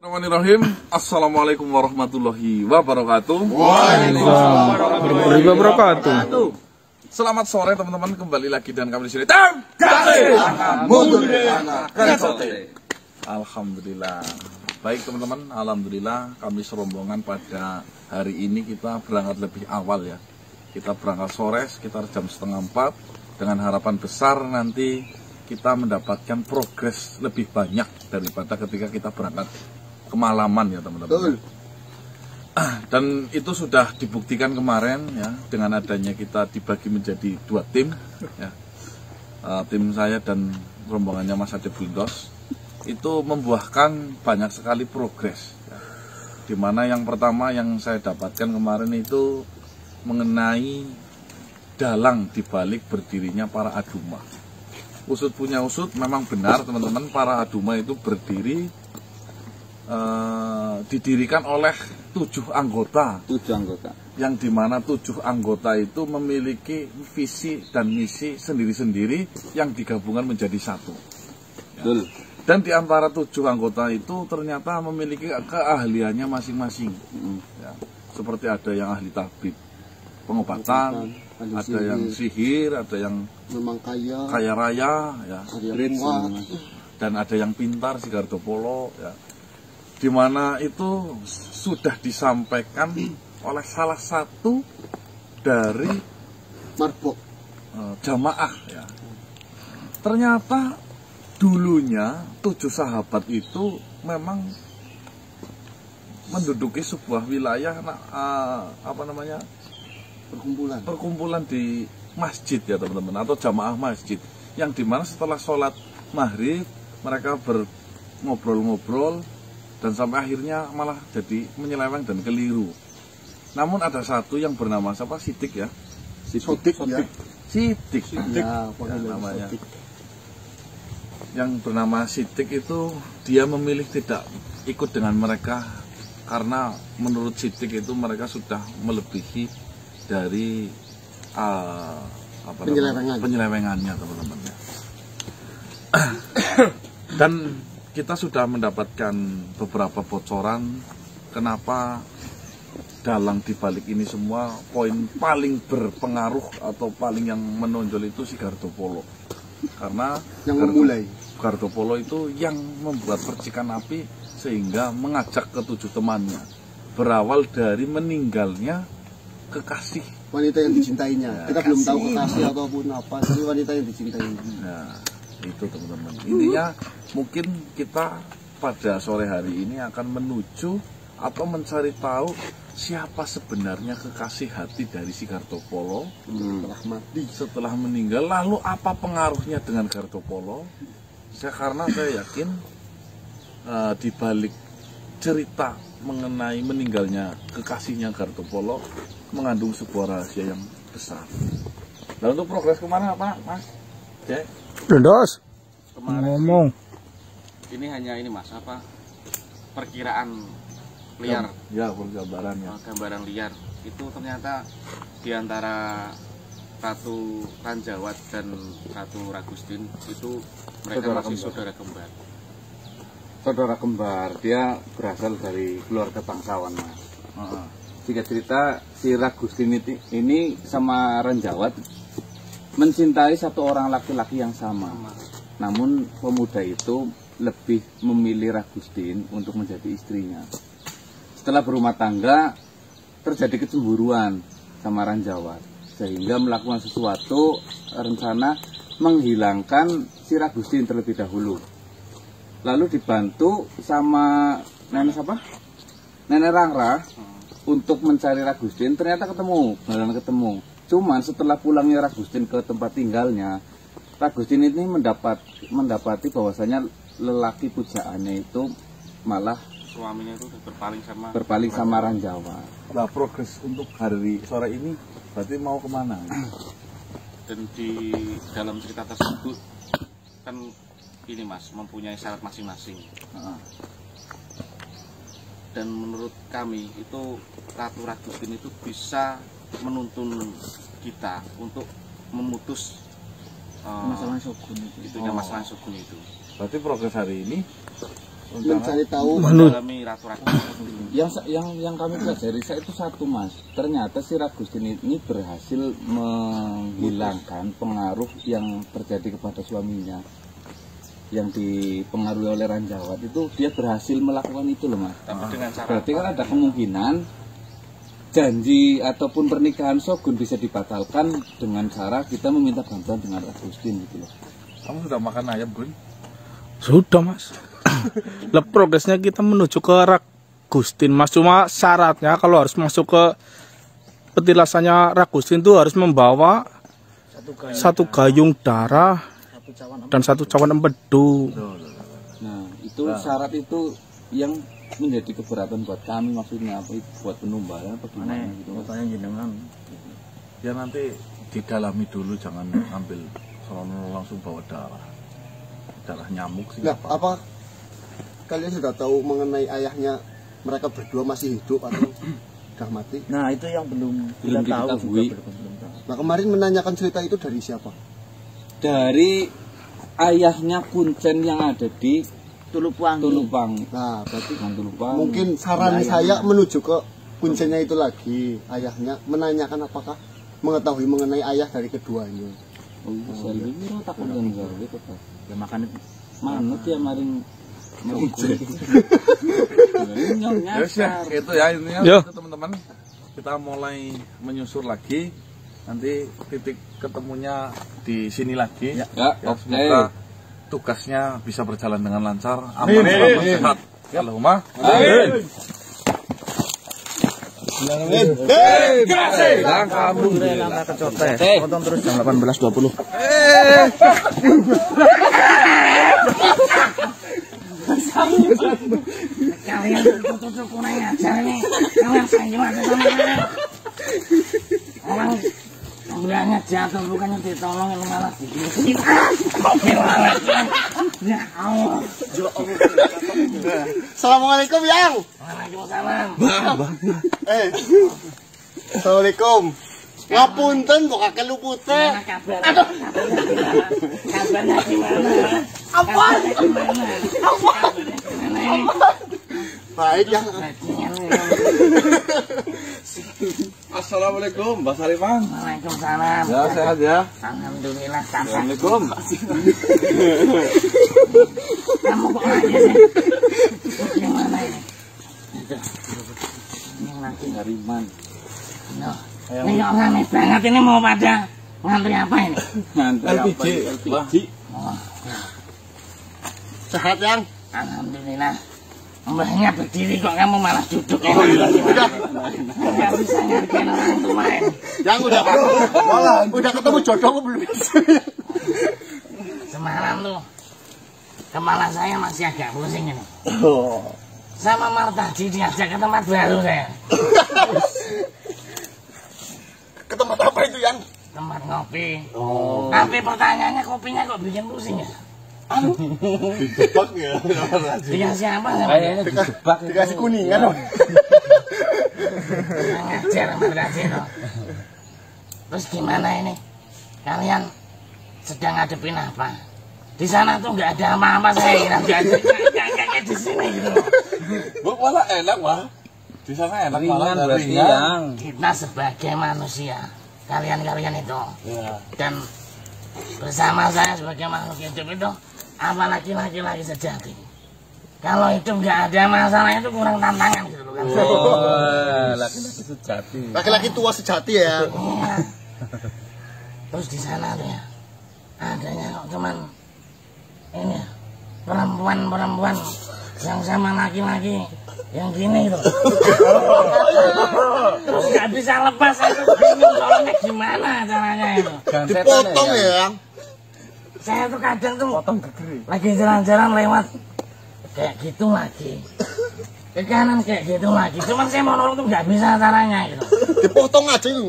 Bismillahirrahmanirrahim. Assalamualaikum warahmatullahi wabarakatuh. Waalaikumsalam warahmatullahi wabarakatuh. Selamat sore teman-teman, kembali lagi dengan kami di sini. Alhamdulillah. Baik teman-teman, alhamdulillah kami serombongan pada hari ini kita berangkat lebih awal ya. Kita berangkat sore sekitar jam 3:30 dengan harapan besar nanti kita mendapatkan progres lebih banyak daripada ketika kita berangkat kemalaman ya teman-teman. Dan itu sudah dibuktikan kemarin ya, dengan adanya kita dibagi menjadi 2 tim ya. Tim saya dan rombongannya Mas Ade Blindos itu membuahkan banyak sekali progres ya. Dimana yang pertama yang saya dapatkan kemarin itu mengenai dalang dibalik berdirinya para Aduma. Usut punya usut, memang benar teman-teman, para Aduma itu didirikan oleh 7 anggota. 7 anggota. Yang dimana 7 anggota itu memiliki visi dan misi sendiri-sendiri yang digabungkan menjadi satu. Betul. Dan di antara 7 anggota itu ternyata memiliki keahliannya masing-masing. Ya, seperti ada yang ahli tabib, pengobatan, ada yang sihir, ada yang memang kaya raya, ya, dan ada yang pintar, Sigarto Polo, ya. Dimana itu sudah disampaikan oleh salah satu dari marbok jamaah ya. Ternyata dulunya 7 sahabat itu memang menduduki sebuah wilayah perkumpulan di masjid ya teman-teman, atau jamaah masjid, yang dimana setelah sholat maghrib mereka ngobrol-ngobrol dan sampai akhirnya malah jadi menyeleweng dan keliru. Namun ada satu yang bernama siapa? Sidik ya. Sidik ya, namanya. Yang bernama Sidik itu dia memilih tidak ikut dengan mereka karena menurut Sidik itu mereka sudah melebihi dari penyelewengannya teman-teman ya. Dan kita sudah mendapatkan beberapa bocoran kenapa dalang dibalik ini semua. Poin paling berpengaruh atau paling yang menonjol itu Sigarto Polo, karena yang memulai. Sigarto Polo itu yang membuat percikan api sehingga mengajak ke 7 temannya, berawal dari meninggalnya kekasih wanita yang dicintainya. Kita belum tahu kekasih ataupun apa, tapi wanita yang dicintainya. Nah, itu teman-teman. Intinya mungkin kita pada sore hari ini akan menuju atau mencari tahu siapa sebenarnya kekasih hati dari Sigarto Polo setelah meninggal. Lalu apa pengaruhnya dengan Sigarto Polo? Karena saya yakin di balik cerita mengenai meninggalnya kekasihnya Sigarto Polo mengandung sebuah rahasia yang besar. Lalu untuk progres kemana Pak, Mas? Cek. Blindos. Ngomong. Ini hanya ini Mas, perkiraan liar. Ya, gambaran ya. Gambaran liar. Itu ternyata di antara Ratu Ranjawat dan Ratu Ragustin itu mereka masih saudara kembar. Saudara kembar, dia berasal dari keluarga bangsawan Mas. Jika cerita si Ragustin ini sama Ranjawat mencintai satu orang laki-laki yang sama. Namun pemuda itu lebih memilih Ragustin untuk menjadi istrinya. Setelah berumah tangga, terjadi kecemburuan sama Ranjawat, sehingga melakukan sesuatu rencana menghilangkan si Ragustin terlebih dahulu. Lalu dibantu sama Nenek Rangra untuk mencari Ragustin. Ternyata beneran ketemu. Cuman setelah pulangnya Ragustin ke tempat tinggalnya, Ragustin ini mendapati bahwasanya lelaki pujaannya itu malah suaminya itu berpaling sama Ranjawat. Nah, progres untuk hari sore ini berarti mau kemana? Dan di dalam cerita tersebut kan ini Mas, mempunyai syarat masing-masing. Dan menurut kami itu Ratu Ragustin itu bisa menuntun kita untuk memutus masalah shogun itu. Masalah shogun itu. Berarti progres hari ini mencari tahu mendalami Ratu Ragustin. Yang kami pelajari saya itu satu, Mas. Ternyata si Ragustin ini berhasil menghilangkan pengaruh yang terjadi kepada suaminya yang dipengaruhi oleh Ranjawat. Itu dia berhasil melakukan itu loh, Mas. Tapi dengan cara Berarti kan ada kemungkinan janji ataupun pernikahan Shogun bisa dibatalkan dengan cara kita meminta bantuan dengan Ragustin gitu loh. Kamu sudah makan ayam, Bun? Sudah, Mas. Lah progresnya kita menuju ke Ragustin, Mas. Cuma syaratnya kalau harus masuk ke petilasannya Ragustin itu harus membawa satu gayung darah dan satu cawan empedu. Nah, itu syarat itu yang menjadi keberatan buat kami, maksudnya apa itu buat penumbahan apa gimana gitu. Ya nanti didalami dulu, jangan ambil sono langsung bawa darah nyamuk sih. Nah, apa kalian sudah tahu mengenai ayahnya mereka berdua masih hidup atau sudah mati? Nah, itu yang belum diketahui. Nah, kemarin menanyakan cerita itu dari siapa? Dari ayahnya Kuncen yang ada di Tulupwangi. Nah, berarti Tulupwangi. mungkin saran saya menuju ke kuncennya itu lagi, ayahnya menanyakan apakah mengetahui mengenai ayah dari keduanya. Oh, saya lihat takut dan gawe itu Pak. Ya makan Manut ya maring Ya, itu ya intinya Ya. itu teman-teman. Kita mulai menyusur lagi. Nanti titik ketemunya di sini lagi. Ya, oke. Semoga tugasnya bisa berjalan dengan lancar, aman, selamat, sehat. Allahumma amin. langkah kecotes. Tonton terus jam 18.20. Kalian tutup kurang ajar nih. Kalian sayang aja sama saya. Orang bilangnya jatuh bukannya ditolongin malah digigit. Ya Allah. Assalamualaikum, Yang. Waalaikumsalam. Assalamualaikum. Ngapunten kok kakek lupute. Kabar. Aduh. Kabarnya gimana? Apa? Gimana? Apa? Baik, Yang. Assalamualaikum, Mbak Sariman. Waalaikumsalam. Ya, sehat ya. Alhamdulillah. Assalamualaikum. Kamu kok aja sih? Gimana ini? Ini lagi Sariman. Noh, ini kok rame banget ini mau pada ngantri apa ini? LPG. Oh, Sehat, Yang. alhamdulillah. Mbahnya berdiri kok kamu malah duduk ya? Nggak bisa ngertiin orang tua ini. Yang udah ketemu jodohku belum? Semalam tuh kepala saya masih agak pusing ini. Sama Martadi diajak ke tempat baru saya. Ke tempat apa itu, Yang? Tempat ngopi. Tapi pertanyaannya kopinya kok bikin pusing ya? Dijebak ya. Dikasih apa? Kayaknya dijebak. Dikasih kuningan. Ngajar Martadi tuh. Terus gimana ini? Kalian sedang ngadepin apa? Di sana tuh nggak ada apa-apa, saya kira nggak kayak di sini gitu. Bu, malah enak, Wah. Di sana enak malah berarti ringan. Yang. Kita sebagai manusia, kalian itu, dan bersama saya sebagai makhluk hidup itu, apalagi laki-laki sejati. Kalau itu nggak ada masalah itu kurang tantangan gitu loh kan. Laki-laki sejati. Laki-laki tua sejati ya. Iya. Terus di sana tuh ya, adanya kok cuman ini ya, perempuan-perempuan yang sama laki-laki yang gini tuh. Terus nggak bisa lepas, aku bingung soalnya gimana caranya itu. Dipotong ya, Yang. Saya tuh kadang tuh lagi jalan-jalan lewat kayak gitu lagi, ke kanan kayak gitu lagi, cuman saya mau nolong tuh nggak bisa caranya gitu. Dipotong aja itu.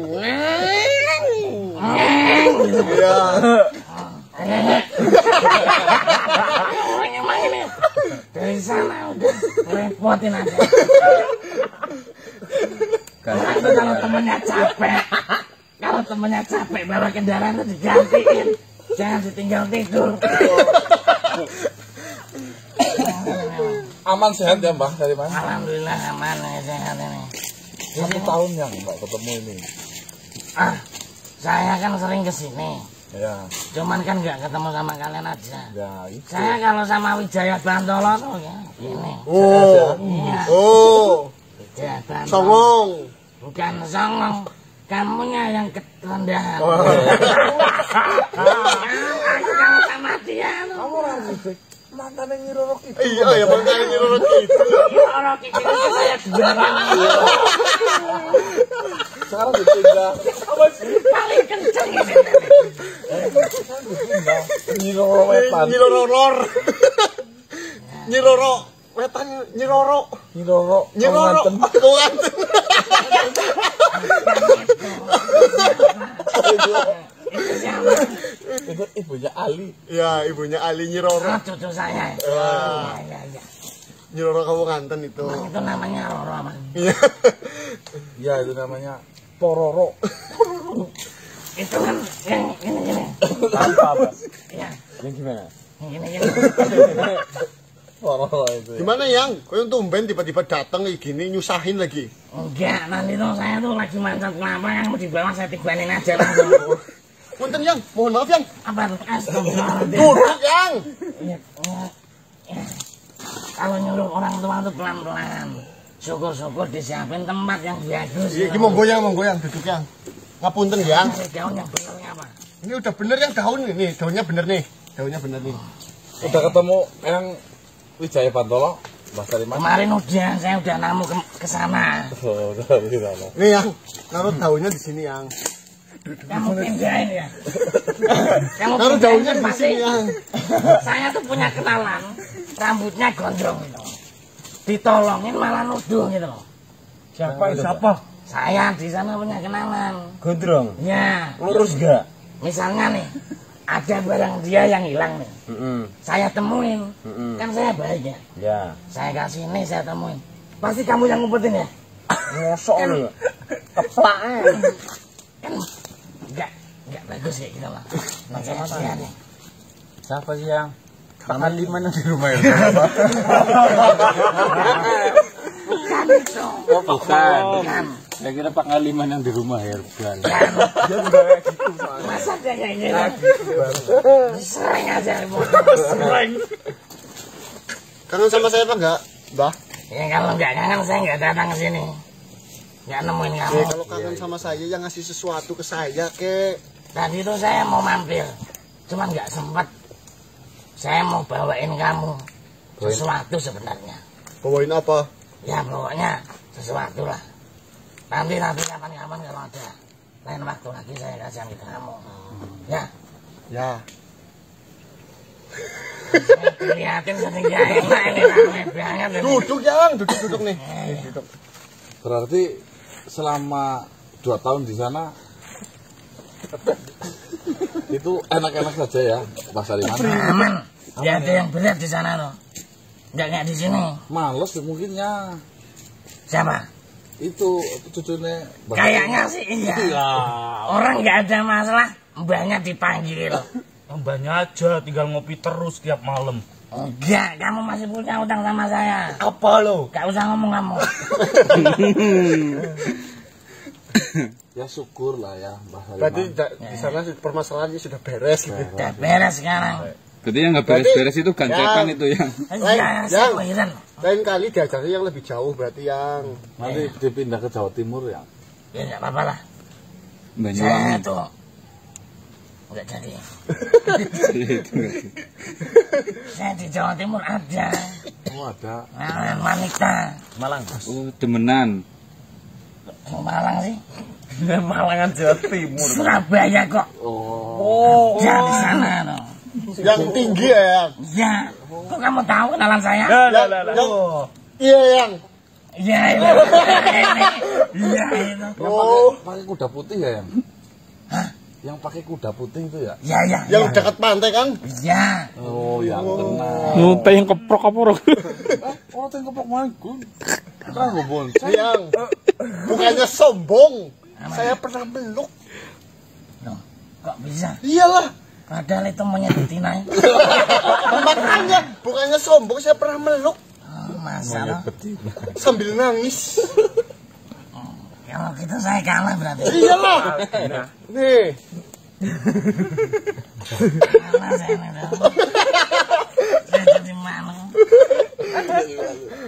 Gitu. Ya. Orang emang ini dari sana udah repotin aja. Itu kalau temennya capek bawa kendaraan itu digantiin, jangan ditinggal tidur. aman sehat ya Mbah dari mana? Alhamdulillah aman sehat ini. 1 tahun yang Mbak ketemu ini. Saya kan sering kesini. Ya. Cuman kan nggak ketemu sama kalian aja. Ya itu. Saya kalau sama Wijaya Bantolo tuh ya ini. Oh. Iya. Oh. Wijaya Bantolo. Songong. Bukan songong. Kamunya yang kerendahan. Aku kalau sama dia tuh. Kamu orang musik. Mantannya Nyiroro itu. Iya ya makanya Nyiroro itu. Orang itu saya jualan. Sekarang ditinggal. Paling kenceng ini. Nyiroro wetan. Nyiroror. Nyiroro wetan Nyiroro. Nyiroro. Nyiroro. Kawanten. Itu siapa? Itu ibunya Ali. Ya ibunya Ali Nyiroro. Oh, cucu saya. Iya. Nyiroro Kawanten itu. Itu namanya Roro apa? Iya. Ya itu namanya Pororo. Itu kan yang gini. Apa? Iya. Yang gimana? Yang gini. Pororo itu. Gimana yang? Kau yang tumben tiba-tiba datang kayak gini nyusahin lagi. Enggak, nanti tuh saya tuh lagi mancat kelapa yang mau dibawa saya tibanin aja langsung. Punten yang, mohon maaf yang. Apa tuh? Astagfirullahaladzim. Duduk yang. Iya. Kalau nyuruh orang tua tuh pelan-pelan. Syukur-syukur disiapin tempat yang bagus. Iya, mau goyang duduk yang. Ngapunten yang. Daun yang benernya apa? Ini udah bener yang daun ini, daunnya bener nih. Daunnya bener nih. Udah ketemu yang Wijaya Bantolo? Mbah dari mana? Kemarin udah, saya udah namu ke sana. Oh, udah begini. Nih yang, naruh daunnya di sini yang. Kamu pindahin ya. Kamu Naruh daunnya di pasti. sini yang. Saya tuh punya kenalan, rambutnya gondrong gitu. Ditolongin malah nuduh gitu loh. Siapa? Saya di sana punya kenalan. Gondrong. Ya, Lurus gak? misalnya nih, ada barang dia yang hilang nih. Saya temuin, kan saya baik ya. Ya. Saya kasih nih, saya temuin. Pasti kamu yang ngumpetin ya? Ngosok lu. Keplak kan nggak bagus kayak gitu lah. Makanya nih. Siapa sih yang? Pangaliman di rumah ya? Bukan itu. Oh, bukan. Bukan. Saya kira pangaliman yang di rumah herbal. Dia juga kayak gitu. Masa dia kayak gitu? Sering aja. Sering. Kangen sama saya apa enggak, Mbah? Ya kalau nggak kangen saya nggak datang ke sini. Nggak nemuin kamu. Kalau kangen sama saya yang ngasih sesuatu ke saya, kek. Tadi itu saya mau mampir, cuman nggak sempat. Saya mau bawain kamu sesuatu sebenarnya. Bawain apa? Ya pokoknya sesuatu lah. Nanti kapan-kapan kalau ada lain waktu lagi saya kasih ke kamu. Ya. Ya. Saya dilihatin sering gak enak ini rame banget. Duduk yang, duduk nih. Duduk. Berarti selama 2 tahun di sana itu enak-enak saja ya, Mbah dari mana? Aman. Gak ada yang berat di sana loh. Nggak di sini. Males mungkinnya. Siapa? Itu cucunya Mbah. Kayaknya sih iya. Orang nggak ada masalah, mbahnya dipanggil. Mbahnya aja tinggal ngopi terus tiap malam. Enggak, kamu masih punya utang sama saya. Apa lo? Gak usah ngomong kamu. Ya syukur lah ya, Mbah Hariman. Berarti di sana permasalahannya sudah beres gitu. Udah beres sekarang. Berarti yang nggak beres-beres itu gancekan Ya. itu ya. Ya, saya heran. Lain kali diajarnya yang lebih jauh berarti yang. Nanti dipindah ke Jawa Timur ya. Ya nggak apa-apa lah. Mbahnya Saya wangi. tuh nggak jadi. Saya di Jawa Timur ada. Oh ada. Nah, wanita. Malang. Oh, demenan. Malang sih. Malangan Jawa Timur. Surabaya kok. Oh. Ada di sana loh. Yang tinggi ya yang. Ya, kok kamu tahu kenalan saya? Iya yang. Iya itu. Iya itu. Yang pakai kuda putih ya yang? Yang pakai kuda putih itu ya? Iya iya. Yang dekat pantai kan? Iya. Oh yang kenal. Nyutai yang keprok apa? Oh tengkepok manggung. Kan ngomong. Yang. Bukannya sombong. Saya pernah meluk. Loh, kok bisa? Iyalah. Padahal itu monyet betina. Makanya bukannya sombong, saya pernah meluk. Masa loh. Sambil nangis. Kalau gitu saya kalah berarti. Iyalah. Nih. Kalah saya nih dong. Saya jadi malu.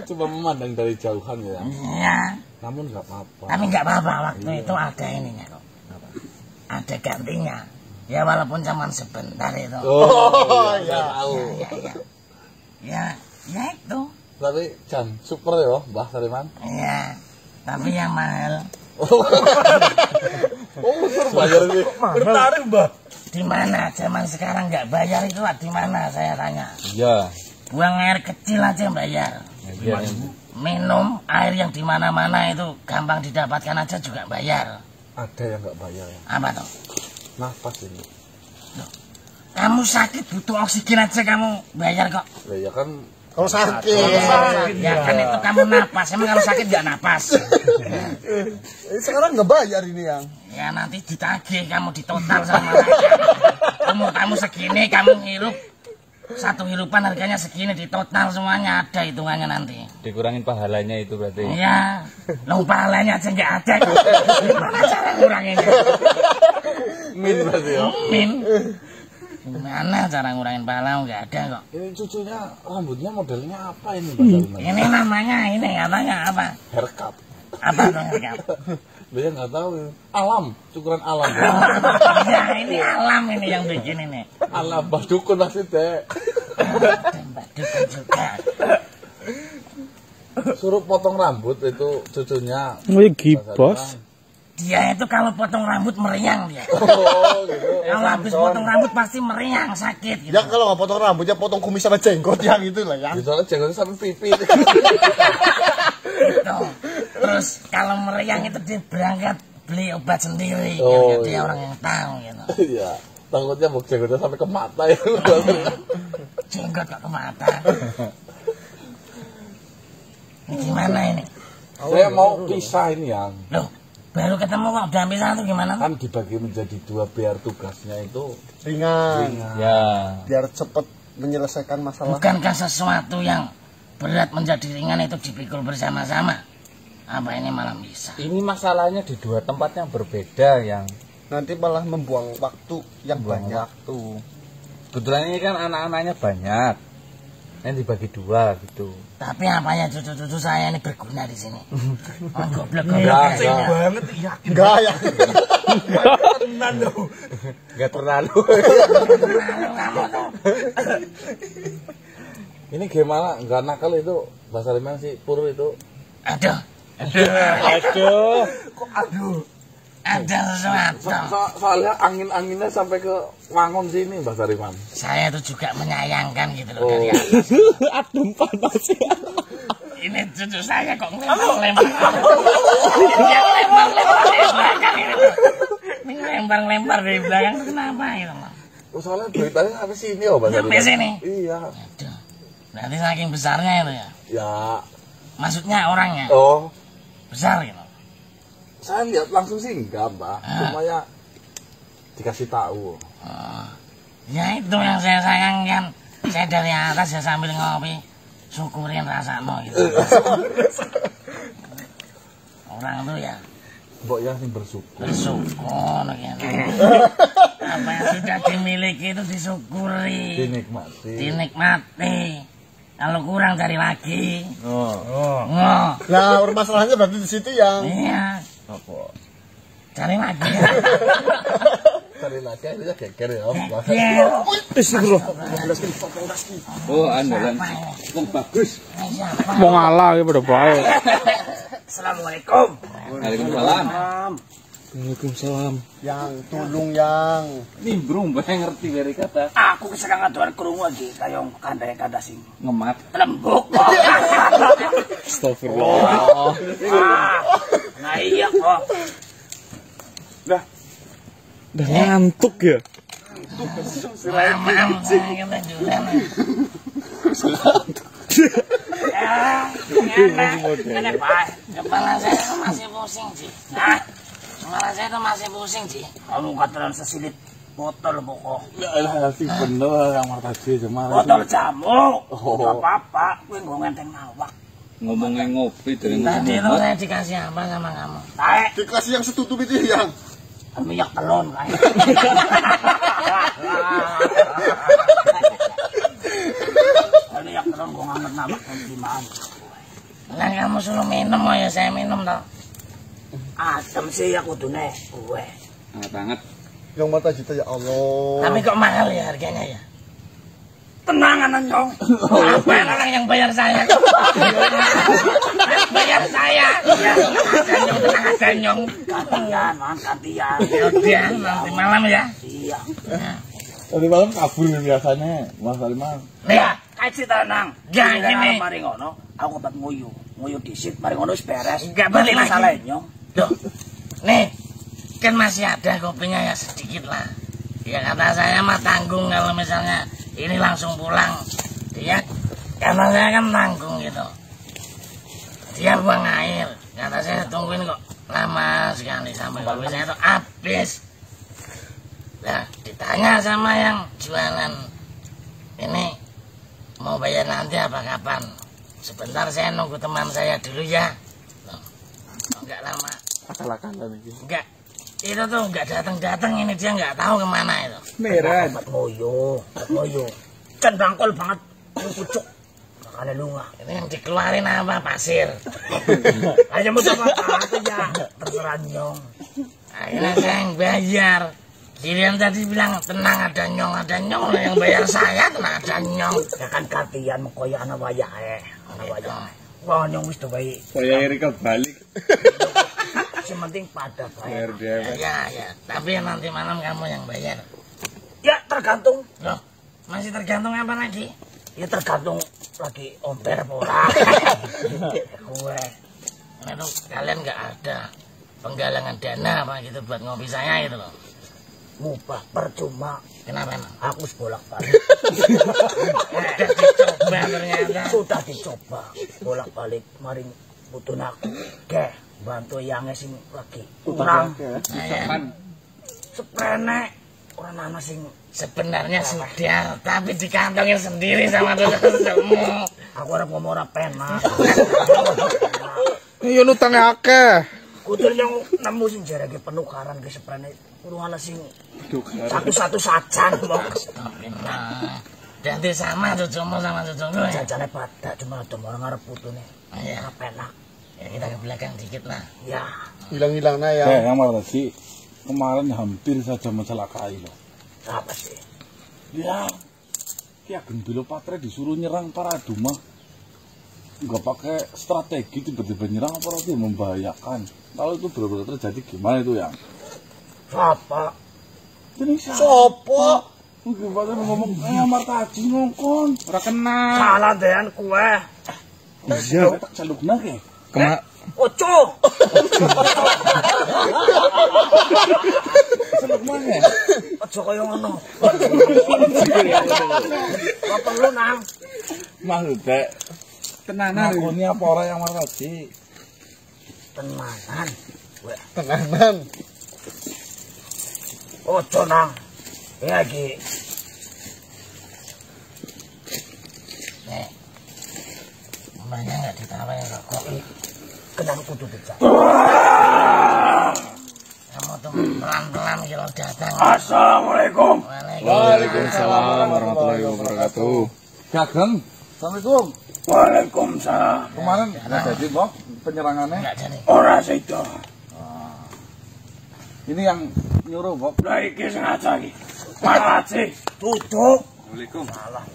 Coba memandang dari jauhan ya. Iya. Namun nggak apa-apa. Tapi nggak apa-apa, waktu itu ada ininya kok. Ada gantinya. Ya walaupun cuman sebentar itu. Oh iya. Ya itu. Tapi jam super ya, Mbah Sariman. Iya. Tapi yang mahal. Super bayar sih. Bertarik, Mbak. Di mana zaman sekarang nggak bayar itu di mana saya tanya. Iya. Buang air kecil aja bayar. Iya. Minum air yang di mana-mana itu gampang didapatkan aja juga bayar. Ada yang nggak bayar ya. Apa tuh? Nafas ini. Kamu sakit butuh oksigen aja kamu bayar kok. Ya kan. Kalau sakit. Ya kan itu kamu napas. Emang kalau sakit nggak napas? Sekarang nggak bayar ini yang. Ya nanti ditagih kamu ditotal sama saya. Umur kamu segini kamu hirup. Satu hirupan harganya segini ditotal semuanya ada hitungannya nanti. Dikurangin pahalanya itu berarti. Iya. Loh pahalanya aja nggak ada. Gimana cara nguranginnya? Min berarti ya. Min. Gimana cara ngurangin pahala nggak ada kok. Ini cucunya rambutnya modelnya apa ini, Mbak Sariman? Ini namanya ini katanya apa? Haircut. Apa tuh haircut? Dia nggak tahu. Alam, cukuran alam. Ya ini alam ini yang bikin ini. Alam Mbah Dukun maksudnya. Mbak Dukun juga. Suruh potong rambut itu cucunya. Wih gibos. Dia itu kalau potong rambut meriang dia. Oh gitu. Kalau habis potong rambut pasti meriang sakit gitu. Ya kalau nggak potong rambutnya potong kumis sama jenggot yang itu lah ya. Soalnya jenggotnya sampai pipi. Gitu. Terus kalau meriang itu dia berangkat beli obat sendiri. Oh, Dia iya. orang yang tahu gitu. Iya. Takutnya mau jenggotnya sampai ke mata ya. Jenggot kok ke mata. Ini gimana ini? Saya mau pisah ini yang. Loh, baru ketemu kok udah pisah tuh gimana? Kan dibagi menjadi dua biar tugasnya itu Ringan. Ya. Biar cepet menyelesaikan masalah. Bukankah sesuatu yang berat menjadi ringan itu dipikul bersama-sama? Apa ini malah bisa? Ini masalahnya di dua tempat yang berbeda yang Nanti malah membuang waktu yang buang banyak. waktu. Kebetulan ini kan anak-anaknya banyak. Ini dibagi dua gitu. Tapi apanya cucu-cucu saya ini berguna di sini? Oh, goblok Enggak, kayaknya. Banget iya. Enggak ya. Enggak terlalu. Kamu tuh. ini gimana? Enggak nakal itu Mbak Sariman sih Pur itu. Aduh, Aduh. ada sesuatu. Soalnya angin-anginnya sampai ke Wangon sini Mbak Sariman. Saya itu juga menyayangkan gitu loh dari Oh. atas. Adem panas ya. Ini cucu saya kok ngelempar-lempar. Yang lempar-lempar di belakang ini tuh. Ini lempar-lempar dari belakang tuh kenapa gitu loh. Oh, soalnya beritanya sampai sini oh Mbak Sariman. Sampai sini? Iya. Aduh, berarti saking besarnya itu ya. Ya. Maksudnya orangnya Oh. besar gitu. Saya lihat langsung sih enggak Mbak. Cuma ya dikasih tahu. Oh, ya itu yang saya sayangkan. Saya dari atas ya sambil ngopi, syukurin rasanya gitu. Orang tuh ya Mbok yang sing bersyukur. bersyukur gitu. Apa yang sudah dimiliki itu disyukuri, Dinikmati. dinikmati. Kalau kurang cari lagi. Oh. Oh, Nah, permasalahannya berarti di situ yang iya. Apa? Cari lagi. Cari lagi aja geger ya. Iya. Oh, andalan. Apa ini? Wong bagus. Ini siapa? Mau ngalah ya pada baik. Assalamualaikum. Waalaikumsalam. Waalaikumsalam. yang tulung yang Nimbrung bae ngerti dari kata Aku keserangan tuan krungu lagi kayong kandai kada sing ngemat. lembuk. Astagfirullah. Nah iya kok. Udah ngantuk ya. Mamam saya kebetulan. Ini Pak, kepala saya itu masih pusing sih. Nah, kepala saya itu masih pusing sih. Kamu katakan sesilit botol pokok. Ya elah sih bener yang tadi cuma Botol jamu. Gak apa-apa, gue nggak ngenteng nawak. Ngomongnya ngopi dari Tadi itu saya dikasih apa sama kamu? Dikasih yang setutup itu yang Minyak telon kayak. Minyak telon gua nggak nambah gimana? Nah kamu suruh minum ya saya minum toh. Asam sih ya kudune gue. Hangat banget. yang mata juta ya Allah. Tapi kok mahal ya harganya ya? Tenangan Nyong. Apa orang yang bayar saya? Bayar saya. Ya, ada Nyong. Katian, Mas, katian. Ya, nanti malam ya. Iya. Tadi malam kabur biasanya, Mas Aliman. Ya, kasih tenang. Ya, ini. Mari ngono, aku obat nguyu disit, mari ngono wis beres. Enggak balik lagi. Masalah Nyong. Loh. Nih, kan masih ada kopinya ya sedikit lah. Ya kata saya mah tanggung kalau misalnya ini langsung pulang. Dia karena saya kan tanggung gitu. Dia buang air. Kata saya tungguin kok lama sekali sampai kopi saya itu habis. Nah, ditanya sama yang jualan ini mau bayar nanti apa kapan? Sebentar saya nunggu teman saya dulu ya. Loh, enggak lama. Akal-akalan lagi. Enggak. Itu tuh nggak datang ini dia nggak tahu kemana itu. Merah. Obat moyo. Kan bangkol banget, pucuk. Makanya lu nggak. Ini yang dikeluarin apa pasir. Aja mau coba apa ya terserah Nyong. Akhirnya saya yang bayar. Kalian tadi bilang tenang ada Nyong yang bayar saya tenang ada Nyong. Ya kan katian mengkoyak anak wayah Wah Nyong wis tuh baik. Saya Erika balik. Yang penting pada bayar. Ya. Tapi nanti malam kamu yang bayar. Ya tergantung. Loh, masih tergantung apa lagi? Ya tergantung lagi omper pola. Gue, itu kalian nggak ada penggalangan dana apa gitu buat ngopi saya itu loh. Mubah percuma. Kenapa emang? Aku bolak-balik. Sudah dicoba ternyata. Sudah dicoba bolak-balik. Mari butuh aku. Oke. Bantu yang sing lagi kurang seprenek orang nama sing sebenarnya sudah tapi dikantongin sendiri sama dosa-dosamu. Aku orang ngomong orang pena iya nutangnya akeh kudur yang nemu sing jarake penukaran ke seprenek kurang ana sing satu-satu sajan ganti sama cucumu sama cucumu jajane pada cuma ada orang ngarep putune ya penak. Ya kita ke belakang dikit lah. Ya. Hilang-hilang nah ya. Yang mana sih? Kemarin hampir saja mencelakai loh. Apa sih? Ya, Ki Ageng Bilopatra disuruh nyerang para Duma. Nggak pakai strategi tiba-tiba nyerang apa dia membahayakan. Kalau itu benar-benar terjadi gimana itu yang? Siapa? Ini siapa? Gimana ngomong? Marta Haji ngongkon. Ora kenal. Salah dean kue. Iya. Tak celukna ke. Oco. Celuk mana? Ojo kaya ngono. Apa perlu nang? Maksudnya tenanan. Ngakoni apa orang yang marah sih? Tenanan. Tenanan. Ojo nang. Ya iki. Nek. Mbaknya enggak ditawarin rokok. Kenapa kudu pecah? Kamu tuh pelan-pelan kalau datang. Assalamualaikum. Waalaikumsalam warahmatullahi wabarakatuh. Gageng. Assalamualaikum. Waalaikumsalam. Kemarin nggak jadi Bob penyerangannya? Enggak jadi. Ora sida. Ini yang nyuruh Bob. Lah iki sengaja iki. Maraci. Tutup. Waalaikum. Salah.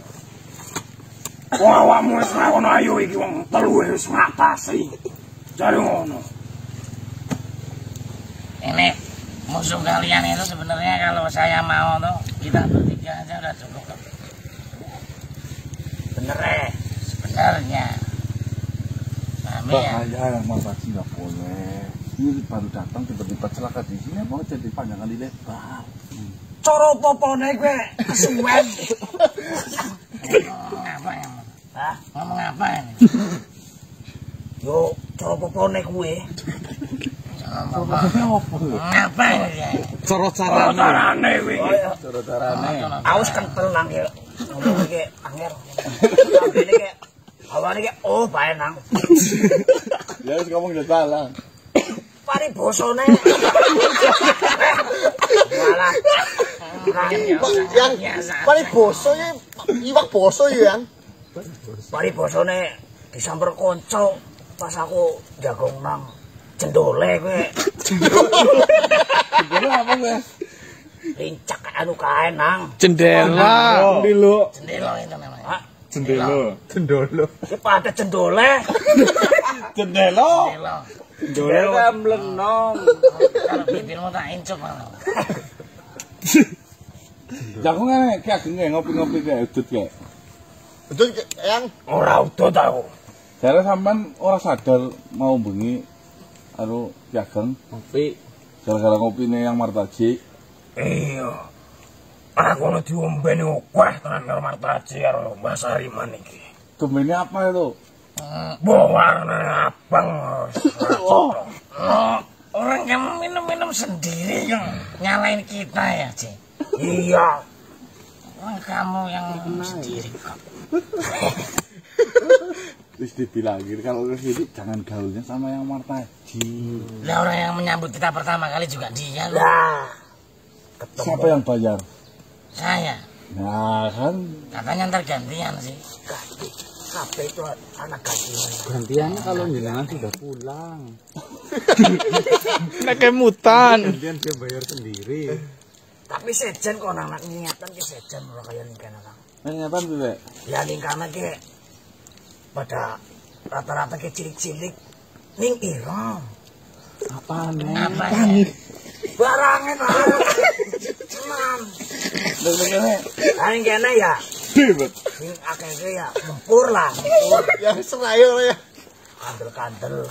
Wong awakmu wis ngono ayo iki wong telu wis ngatasi. Jare ngono. Ini musuh kalian itu sebenarnya kalau saya mau tuh kita bertiga aja udah cukup kok. Sebenarnya. Tapi ya. Bahaya yang Marta Haji nggak boleh. Ini baru datang tiba-tiba celaka di sini mau jadi panjang kali lebar. Coro popone gue kesuwen. Ngomong apa ya? Hah? Ngomong apa ini? Yo, coro popone gue. Ngapa ini? coro carane kuwi. Cara carane. Aus kental nang ya. Ngomong iki anger. Ambene iki Awane iki oh bae nang. Ya wis ngomong udah salah. Pari bosone. Walah. Yang paling boso ya iwak boso ya yang Pari bosone disamper kanca pas aku jagong nang jendole kowe. Jendole apa kowe? Lincak anu kae nang. Jendela. Jendela itu namanya. Jendolo. Ki pada jendole. Jendela. Jendela. mlenong. Kalau bibirmu tak incup malah. Jago ngene ki ageng ngopi-ngopi kayak udut kayak. betul yang Ora udut aku. Jare sampean ora sadar mau bengi anu ki ageng Ngopi. gara-gara ngopine yang martaji. Iya. Aku ono diombeni akeh tenan karo Martaji karo Mbah Sariman iki. Tumene apa itu? Warna abang. Orang kamu minum-minum sendiri yang nyalain kita ya, Ci. Iya. Orang kamu yang minum sendiri kok. Terus dibilangin kalau ke sini jangan gaulnya sama yang martaji. Lah orang yang menyambut kita pertama kali juga dia loh. Lah. Siapa yang bayar? Saya. Nah kan Katanya ntar gantian sih. Kabeh itu anak gantian. Gantiannya kalau jenengan sudah pulang. Nek kemutan. Gantian dia bayar sendiri. Tapi sejen kok anak niatan ki sejen ora kaya ningkana Kang. nyatan tuh deh. Ya ningkana ki pada rata-rata ki cilik-cilik ning ira. Apaan nih? Apa ya? Barangnya lah. Cuman. Paling kene ya. Sing akeh ya mempur lah, mempur. yang serayo ya Kandel-kandel.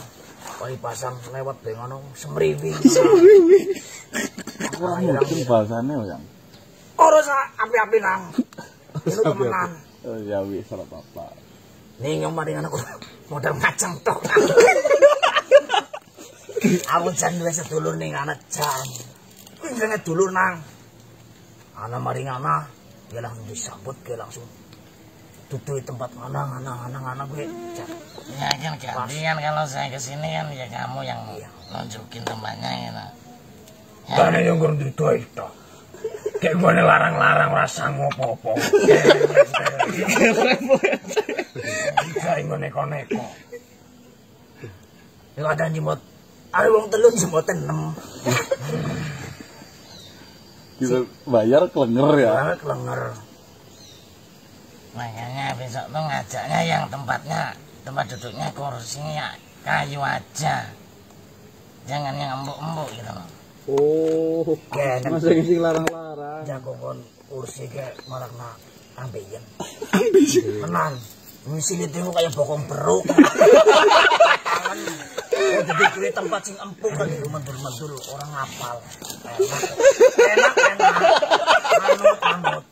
Kali pasang lewat be ngono semriwi. Kurang mungkin bahasanya yang. Ora sa api-api nang. Itu temenan. Oh ya wis ora apa-apa. Ning yang maring anakku modal ngaceng tok. Aku jan duwe sedulur ning anak jan. Kuwi jenenge dulur nang. Ana maring ana, dia langsung disambut ke langsung. Tutui tempat mana gue. Ya kan gantian kalau saya kesini kan ya kamu yang nunjukin tempatnya gitu. Ya. Karena yang gue tutui itu. Kayak gue larang-larang rasa ngopo-opo. Kayak gue neko-neko. Yang ada nyimot. Ada wong telun nyimoten 6. Kita bayar kelenger ya. Bayar kelenger. Makanya besok tuh ngajaknya yang tempatnya, tempat duduknya kursinya kayu aja. Jangan yang empuk-empuk gitu loh. Oh, Kene masa sing larang-larang. jagongan kursi ke marakna ambeien. Ambeien. Tenan. Misile temu kayak bokong beruk. Oh, jadi kuwi tempat sing empuk kan mendur-mendur orang ngapal. Enak. Manut.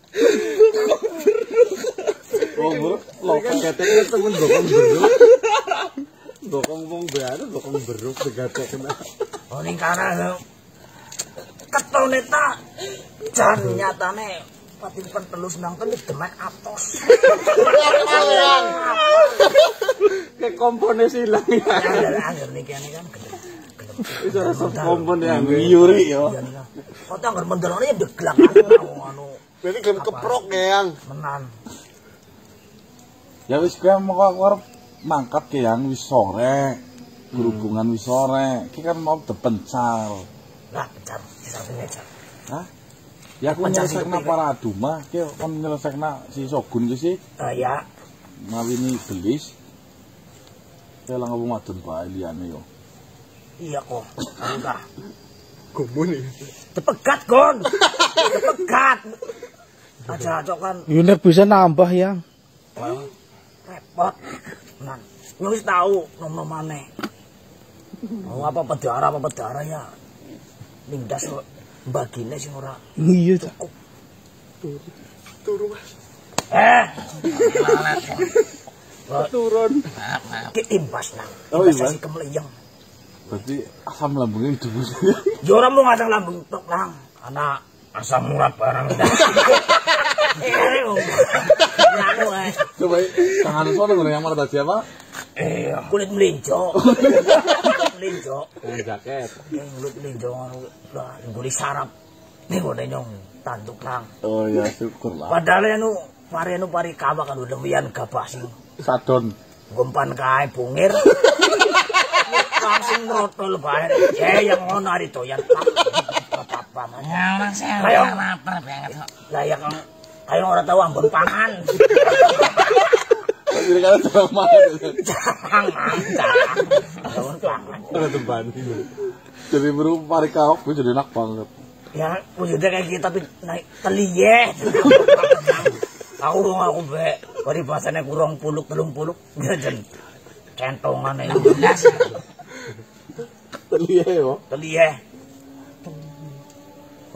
Oh, bro, Kan katanya temen bokong beruk. Bokong wong baru bokong beruk tegatek kena. Oh ning kana ketone ta jan nyatane patipan telus nang kene demek atos. Kayak komponnya silang ya. Angger niki kan Itu rasa kompon yang Yuri yo. kok tak angger mendelone ya deglak anu. berarti gelem keprok ya yang Menan. Ya wis kowe mau arep mangkat ke yang wis sore. Berhubungan wis sore. Ki kan mau depencal. Lah pecar bisa. Hah? Ya aku nyelesekna para aduma, ki kon nyelesekna si Sogun ki sih. Ya. Ngawini gelis. Ya lah ngomong wadon bae liyane yo. Iya kok. Enggak. gumun ya Tepegat, Gon. Tepegat. Aja kan Yunek bisa nambah yang. repot. Nan, wis tahu nom maneh. Mau apa pedara ya. Nindas bagine sing ora Iya ta. turu mas Lalat kan. turun Maaf. ki imbas nang. Oh, imbas. Si kemleyeng. Berarti asam lambungnya hidup. Ya ora mung asam lambung tok nang. Ana asam urat barang. Coba tangan sono ngono yang marah tadi apa? Kulit melinjo. Melinjo. Jaket. Kulit melinjo lah ngguri sarap. Nih kok nyong tanduk nang. Oh ya syukurlah. Padahal pari kawa kan udah mian gabah sing Sadon. gumpan kae bungir. Langsung rotol bae. Yang ngono ari doyan. Apa man. Ya, saya lapar banget kok. Lah ya kan kayak ora tahu ambon pangan. Jadi kan jarang makan. Ambon pangan. Ada teban. Jadi baru pari kawak gue jadi enak banget. Ya, wujudnya kayak gitu tapi naik teliye. Aku be, bari bahasane kurang puluk telung puluk jajan centongan ae. Teliye yo. Teliye.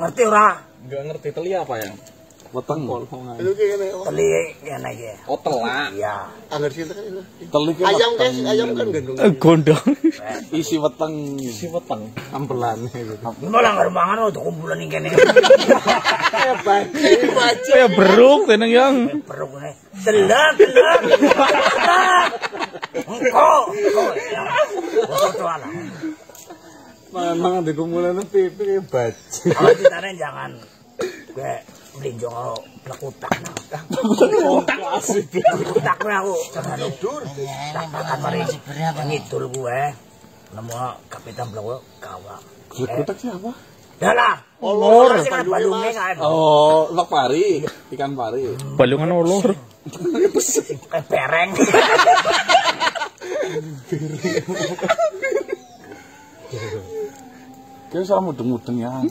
Ngerti ora? Enggak ngerti teli apa yang? Weteng. Itu kene. Teliye ngene iki. Oh telak. Iya. Angger sih kan itu. Teli ki Ayam guys, ayam kan gendong. Gondong. isi weteng. Si weteng ambelan gitu. Gimana nggak mangan untuk kumpulan ini kene. Ya beruk tenang yang. Peruk nih. Telak. Engkau. Betul ala. Memang di kumpulan pipi baju. Kalau ditanya jangan gue melinjong kalau lekutak nah. Lekutak gue aku jangan tidur. Takkan mari ngidul gue nemu kapitan belakang kawa. Lekutak siapa? Dalah. Olor. Balungnya kan. Oh, lok pari, ikan pari. Balungan olor. Bereng. Kayaknya salah mudeng-mudeng ya.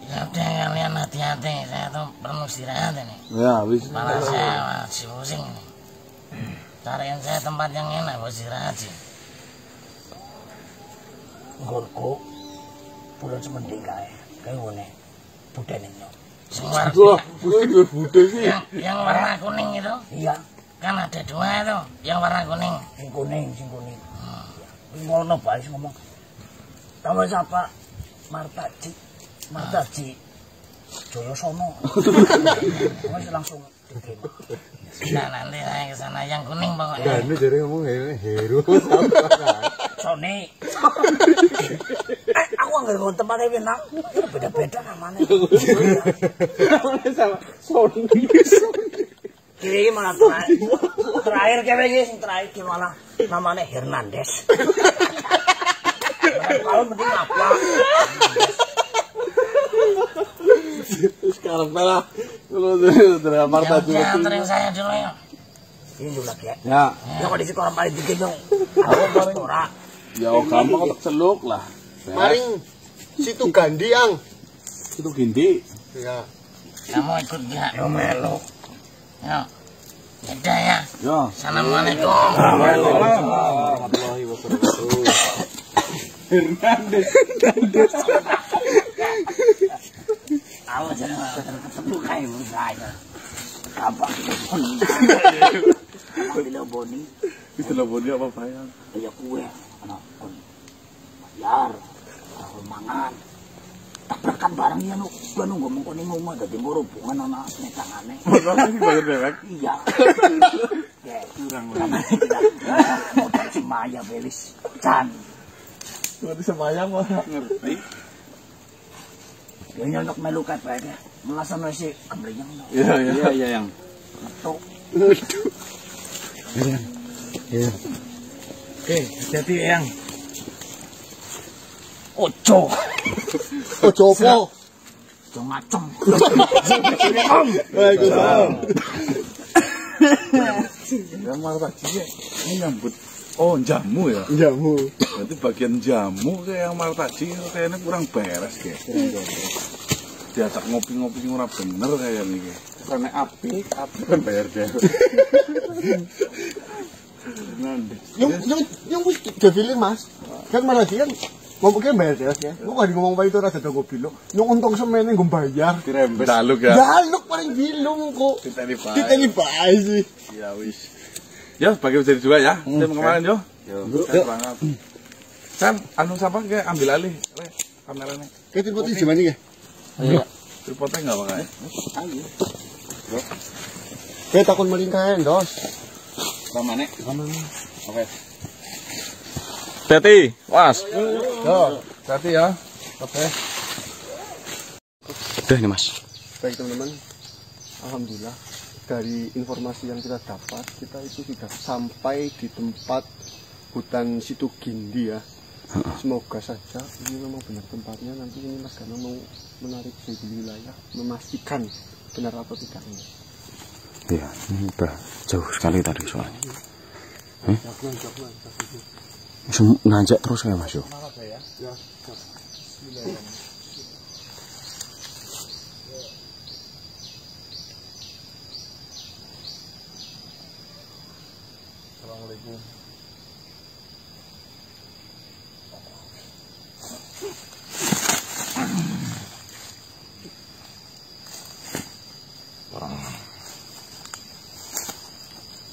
Ya udah kalian hati-hati, saya tuh perlu istirahat ini. Ya, habis. Kepala saya masih pusing ini. Cariin saya tempat yang enak buat istirahat sih. Nggonku bulan sementing kae. Kae ngene. Budene nyok. Semua Wah, gue bude sih. yang warna kuning itu Iya, kan ada dua itu, yang warna kuning. sing kuning. Ngono bae ngomong. Tahu siapa? Martaji. Joyo sono. Wes langsung diterima. Sudah nanti saya ke sana yang kuning pokoknya. Ini jadi ngomong hero. Sony. Aku nggak ngomong tempatnya Winang. Beda-beda namanya. Namanya sama Sony. Kiri mana terakhir kayak gini, terakhir gimana? Namanya Hernandez. Kalau mending apa? Sekarang lah. Lu udah Marta Ya udah anterin saya dulu ya. Ini dulu lagi ya. Ya, Ya kok di situ orang paling dikit dong. Aku paling ora. ya gampang untuk celuk lah. Maring situ Gandhi ang. Itu gindi. Ya. Kamu ikut gak? Lo melu. Yuk. Udah ya. Ya. Assalamualaikum. Warahmatullahi wabarakatuh. Aku jadi ketemu kayak saya. Apa? Apa dileboni? Itu lah bodi apa bayang? Ya kue, anak kon. Bayar, aku mangan. Tabrakan barang ya nu, gua nunggu mengkoni ngomong dadi hubungan ana netangane. Masa sih bayar dewek? Iya. Ya, kurang. Modal si Maya belis. Can. Berarti semayang mah ngerti. Ya nyontok melu kae bae. Melasan wis kemriyang. Iya yang. Tok. Iya. Oke, hati-hati yang. Ojo. Ojo opo? Ojo macem. Waalaikumsalam. Yang Marta Ji ini nyambut. Oh, jamu ya? Jamu. Berarti bagian jamu kayak yang Marta Ji kayaknya kurang beres kayak. Diajak ngopi-ngopi ora bener kayak ini. Karena api kan bayar deh. Yung wis dipilih Mas. Kan malah dia kan ngomongnya bayar jelas ya. Lu kan ngomong bae itu ora ada ngopi lo. Yung untung semene nggo bayar. Dirembes. Daluk ya. Daluk paling bilung kok. Diteni bae sih. Ya wis. Ya bagi jadi dua ya. Tim kemarin yo. Yuk. Sam, anu siapa kayak ambil alih kameranya. Kayak tripod di mana ya? Iya. Tripodnya enggak pakai. Ayo. Oke, takut melingkaran, Dos. Ramane. Oke. Hati, was. Hati ya. Oke. Udah ini mas. Baik teman-teman, alhamdulillah dari informasi yang kita dapat, kita itu sudah sampai di tempat hutan Situ Gindi ya. Semoga saja ini memang benar tempatnya. Nanti ini Mas Gana mau menarik saya di wilayah, memastikan benar atau tidaknya. Iya, ini udah jauh sekali tadi soalnya. Nanjak terus ya mas yo. Assalamualaikum.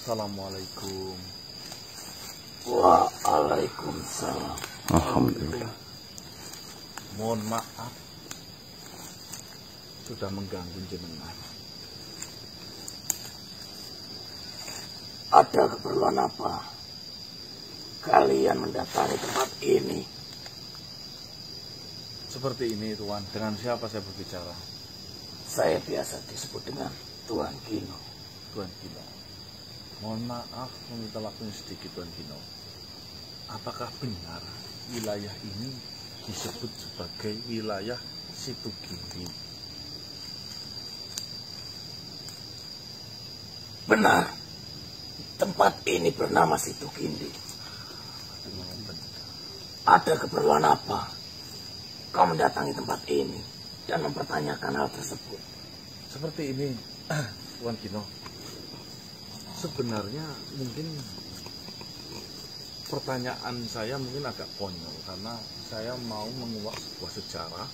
Assalamualaikum. Waalaikumsalam. Alhamdulillah. Mohon maaf sudah mengganggu jenengan. Ada keperluan apa kalian mendatangi tempat ini? Seperti ini Tuan, dengan siapa saya berbicara? Saya biasa disebut dengan Tuan Gino. Tuan Gino. Mohon maaf meminta waktunya sedikit Tuan Gino. Apakah benar wilayah ini disebut sebagai wilayah Situ Gindi? Benar. Tempat ini bernama Situ Gindi. Ada keperluan apa kau mendatangi tempat ini dan mempertanyakan hal tersebut? Seperti ini, Tuan Gino. Sebenarnya mungkin pertanyaan saya mungkin agak konyol karena saya mau menguak sebuah sejarah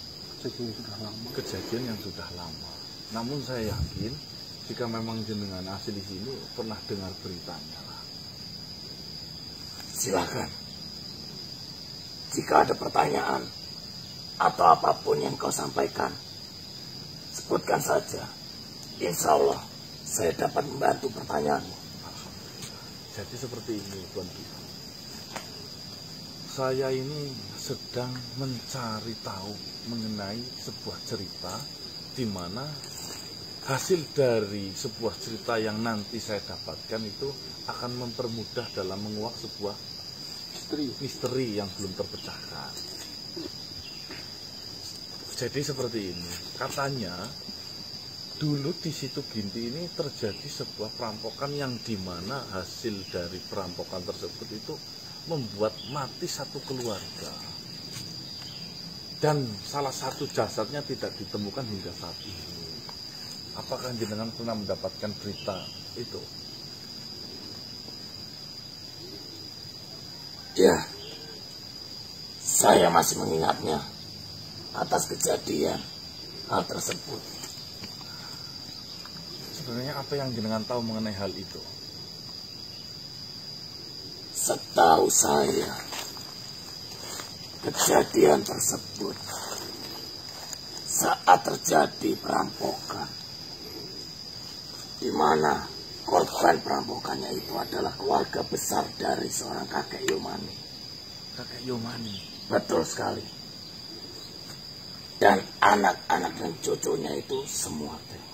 kejadian yang sudah lama. Namun saya yakin jika memang jenengan asli di sini pernah dengar beritanya lah. Silakan. Jika ada pertanyaan atau apapun yang kau sampaikan, sebutkan saja. Insya Allah saya dapat membantu pertanyaanmu. Jadi seperti ini Tuan Gino. Saya ini sedang mencari tahu mengenai sebuah cerita di mana hasil dari sebuah cerita yang nanti saya dapatkan itu akan mempermudah dalam menguak sebuah misteri yang belum terpecahkan. Jadi seperti ini, katanya dulu di Situ Gindi ini terjadi sebuah perampokan yang dimana hasil dari perampokan tersebut itu membuat mati satu keluarga. Dan salah satu jasadnya tidak ditemukan hingga saat ini. Apakah jenengan pernah mendapatkan berita itu? Ya, saya masih mengingatnya atas kejadian hal tersebut. Sebenarnya apa yang jenengan tahu mengenai hal itu? Setahu saya, kejadian tersebut saat terjadi perampokan, di mana korban perampokannya itu adalah keluarga besar dari seorang kakek Yomani. Kakek Yomani? Betul sekali. Dan anak-anak dan cucunya itu semua tewas.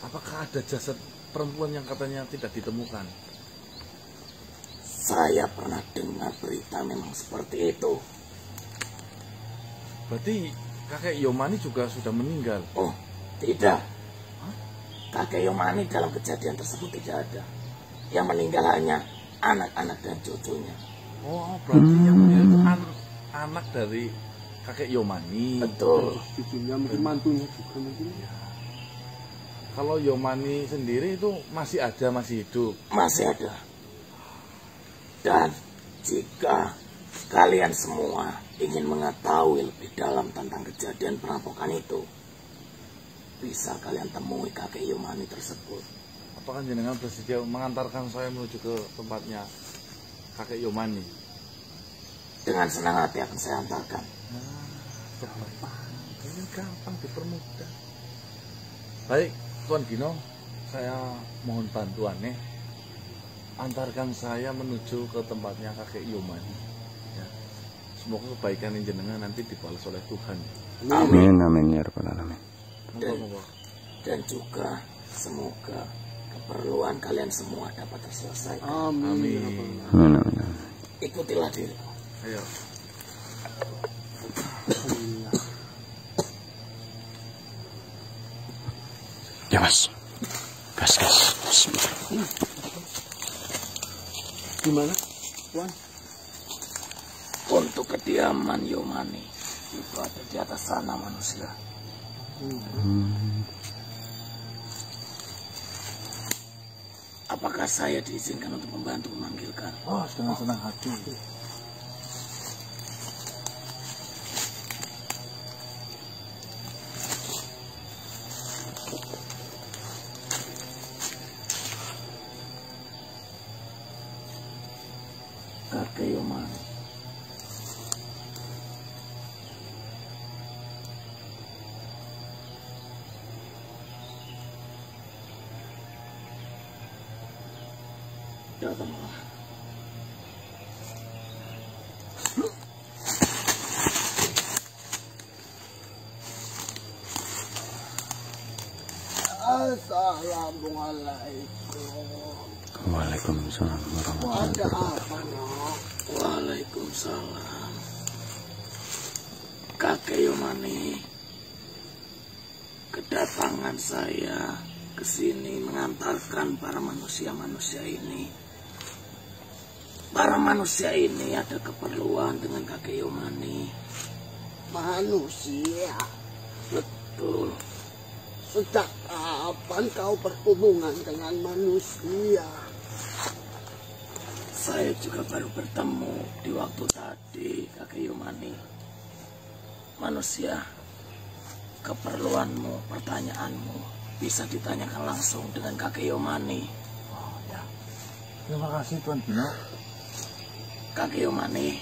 Apakah ada jasad perempuan yang katanya tidak ditemukan? Saya pernah dengar berita memang seperti itu. Berarti kakek Yomani juga sudah meninggal? Oh, tidak. Kakek Yomani dalam kejadian tersebut tidak ada. Yang meninggal hanya anak-anak dan cucunya. Oh, berarti yang meninggal itu anak dari kakek Yomani. Betul. Cucunya mungkin mantunya juga mungkin. Kalau Yomani sendiri itu masih ada, masih hidup? Masih ada. Dan jika kalian semua ingin mengetahui lebih dalam tentang kejadian perampokan itu, bisa kalian temui kakek Yomani tersebut. Apakah jenengan bersedia mengantarkan saya menuju ke tempatnya kakek Yomani? Dengan senang hati akan saya antarkan. ini gampang dipermudah. Baik, Tuan Gino, saya mohon bantuannya. Antarkan saya menuju ke tempatnya kakek Yomani. Ya. Semoga kebaikan jenengan nanti dibalas oleh Tuhan. Amin, amin ya rabbal alamin. Dan juga semoga keperluan kalian semua dapat terselesaikan. Amin. Amin, amin, amin. Ikutilah diriku. Ayo. Ya mas, gas. Bismillah. Gimana, Tuan? Untuk kediaman Yomani itu ada di atas sana manusia. Apakah saya diizinkan untuk membantu memanggilkan? Oh, dengan senang hati. Kakek Yomani. Datanglah. Assalamualaikum. Waalaikumsalam warahmatullahi Ada wabarakatuh. apa, Nok? Waalaikumsalam. Kakek Yomani, kedatangan saya ke sini mengantarkan para manusia-manusia ini. Para manusia ini ada keperluan dengan kakek Yomani. Manusia. Betul. Sejak kapan kau berhubungan dengan manusia? Saya juga baru bertemu di waktu tadi, kakek Yomani. Manusia, keperluanmu, pertanyaanmu bisa ditanyakan langsung dengan kakek Yomani. Oh ya. Terima kasih Tuan Gino. Kakek Yomani,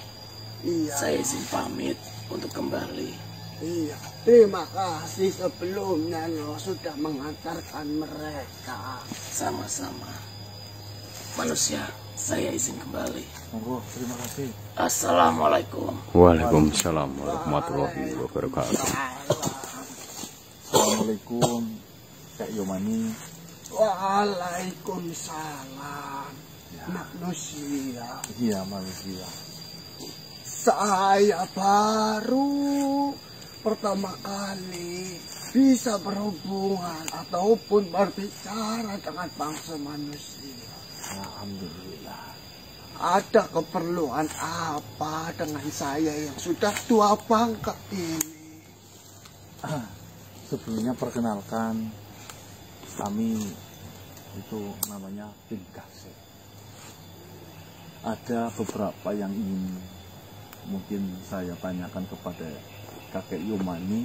Iya. saya izin pamit untuk kembali. Iya. Terima kasih sebelumnya lo sudah mengantarkan mereka. Sama-sama. Manusia, saya izin kembali. Monggo, terima kasih. Assalamualaikum. Waalaikumsalam warahmatullahi wabarakatuh. Assalamualaikum, Kak Yomani. Waalaikumsalam. Manusia. Iya, manusia. Saya baru pertama kali bisa berhubungan ataupun berbicara dengan bangsa manusia. Alhamdulillah. Ada keperluan apa dengan saya yang sudah tua pangkat ini? Sebelumnya perkenalkan, kami itu namanya tim Kasih. Ada beberapa yang ingin mungkin saya tanyakan kepada kakek Yomani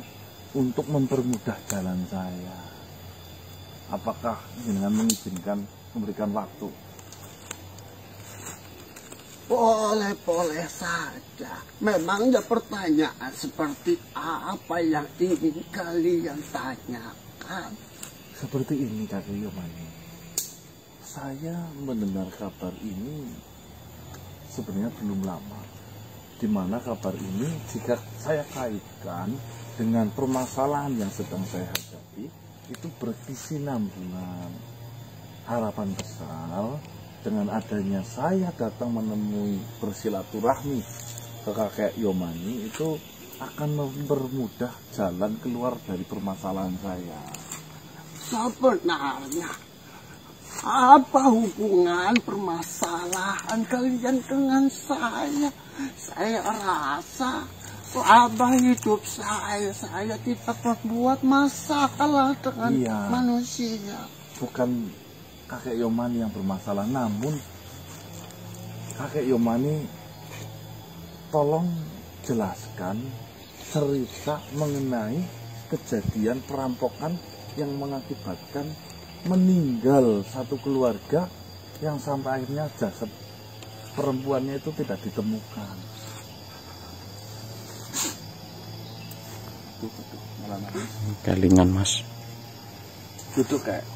untuk mempermudah jalan saya. Apakah dengan mengizinkan memberikan waktu? Boleh saja. Memangnya pertanyaan seperti apa yang ingin kalian tanyakan? Seperti ini kakek Yomani. Saya mendengar kabar ini sebenarnya belum lama. Di mana kabar ini jika saya kaitkan dengan permasalahan yang sedang saya hadapi, itu berkesinambungan. Harapan besar dengan adanya saya datang menemui bersilaturahmi ke kakek Yomani itu akan mempermudah jalan keluar dari permasalahan saya. Sebenarnya apa hubungan permasalahan kalian dengan saya? Saya rasa selama hidup saya tidak membuat masalah dengan manusia. Bukan kakek Yomani yang bermasalah, namun kakek Yomani tolong jelaskan cerita mengenai kejadian perampokan yang mengakibatkan meninggal satu keluarga yang sampai akhirnya jasad perempuannya itu tidak ditemukan. Duduk malah nangis. Kelingan Mas. Duduk kayak.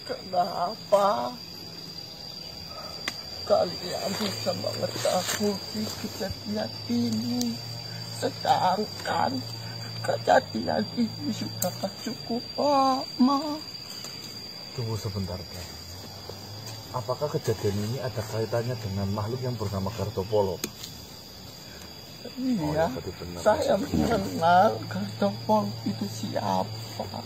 Kenapa kalian bisa mengetahui kejadian ini, sedangkan kejadian ini sudah cukup lama? Tunggu sebentar, Pak. Apakah kejadian ini ada kaitannya dengan makhluk yang bernama Kartopolo? Iya, saya mengenal Kartopolo itu siapa.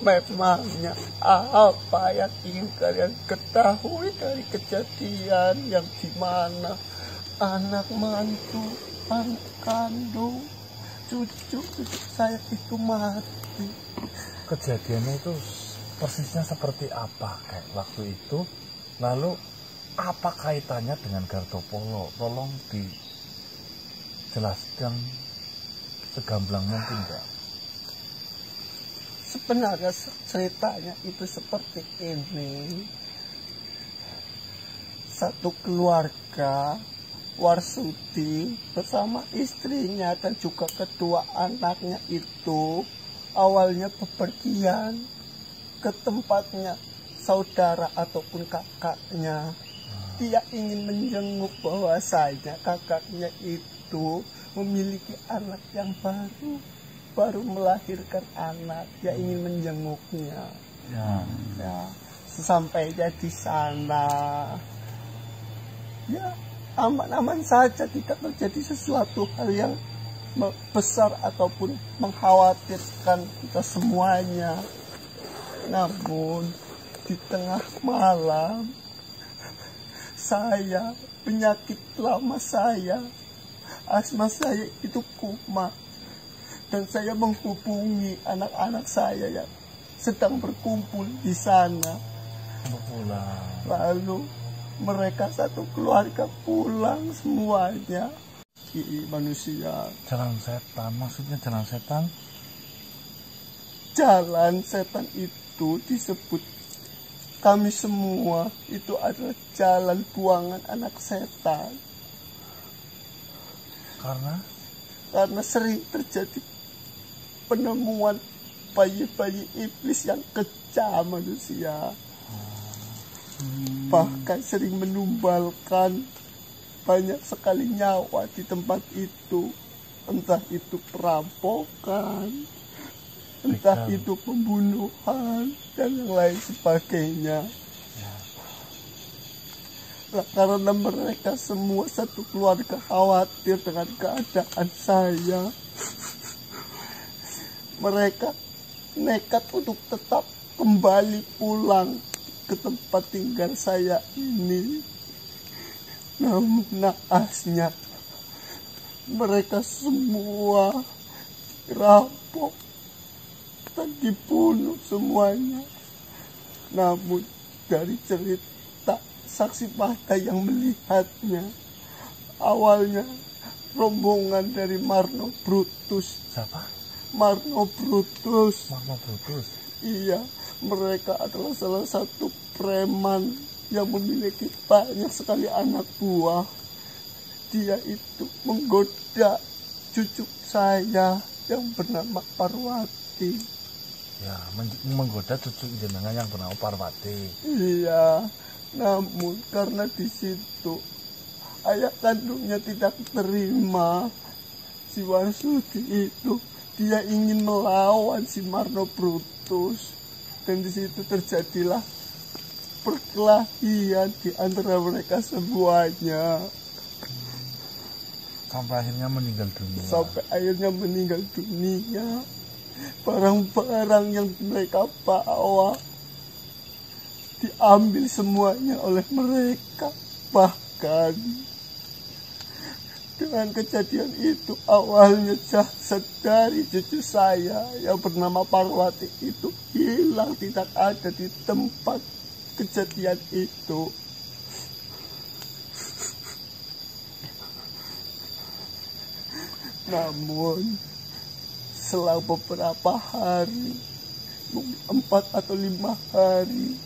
Memangnya apa yang ingin kalian ketahui dari kejadian yang dimana anak mantu, anak kandung, cucu saya itu mati? Kejadiannya itu persisnya seperti apa kayak waktu itu? Lalu apa kaitannya dengan Kartopolo? Tolong dijelaskan segamblang mungkin, Pak. Sebenarnya ceritanya itu seperti ini. Satu keluarga, Warsudi bersama istrinya dan juga kedua anaknya itu awalnya bepergian ke tempatnya saudara ataupun kakaknya. Dia ingin menjenguk bahwasanya kakaknya itu memiliki anak yang baru melahirkan anak. Dia ingin menjenguknya. Ya, sesampainya di sana, ya aman-aman saja, tidak terjadi sesuatu hal yang besar ataupun mengkhawatirkan kita semuanya. Namun di tengah malam, penyakit lama saya, asma saya itu kumat. Dan saya menghubungi anak-anak saya yang sedang berkumpul di sana. Lalu mereka satu keluarga pulang semuanya. Manusia. Jalan setan, maksudnya jalan setan? Jalan setan itu disebut kami semua itu adalah jalan buangan anak setan. Karena sering terjadi penemuan bayi-bayi iblis yang kejam manusia. Bahkan sering menumbalkan banyak sekali nyawa di tempat itu. Entah itu perampokan, entah itu pembunuhan, dan yang lain sebagainya. Karena mereka semua satu keluarga khawatir dengan keadaan saya, mereka nekat untuk tetap kembali pulang ke tempat tinggal saya ini. Namun naasnya mereka semua dirampok dan dibunuh semuanya. Namun dari cerita saksi mata yang melihatnya, awalnya rombongan dari Marno Brutus. Siapa? Marno Brutus. Iya, mereka adalah salah satu preman yang memiliki banyak sekali anak buah. Dia itu menggoda cucu saya yang bernama Parwati. Ya, menggoda cucu jenengan yang bernama Parwati. Iya, namun karena di situ ayah kandungnya tidak terima si Warsudi itu, dia ingin melawan si Marno Brutus, dan di situ terjadilah perkelahian di antara mereka semuanya. Sampai akhirnya meninggal dunia. Barang-barang yang mereka bawa diambil semuanya oleh mereka. Bahkan dengan kejadian itu, awalnya jasad dari cucu saya yang bernama Parwati itu hilang, tidak ada di tempat kejadian itu. Namun Selang beberapa hari, 4 atau 5 hari,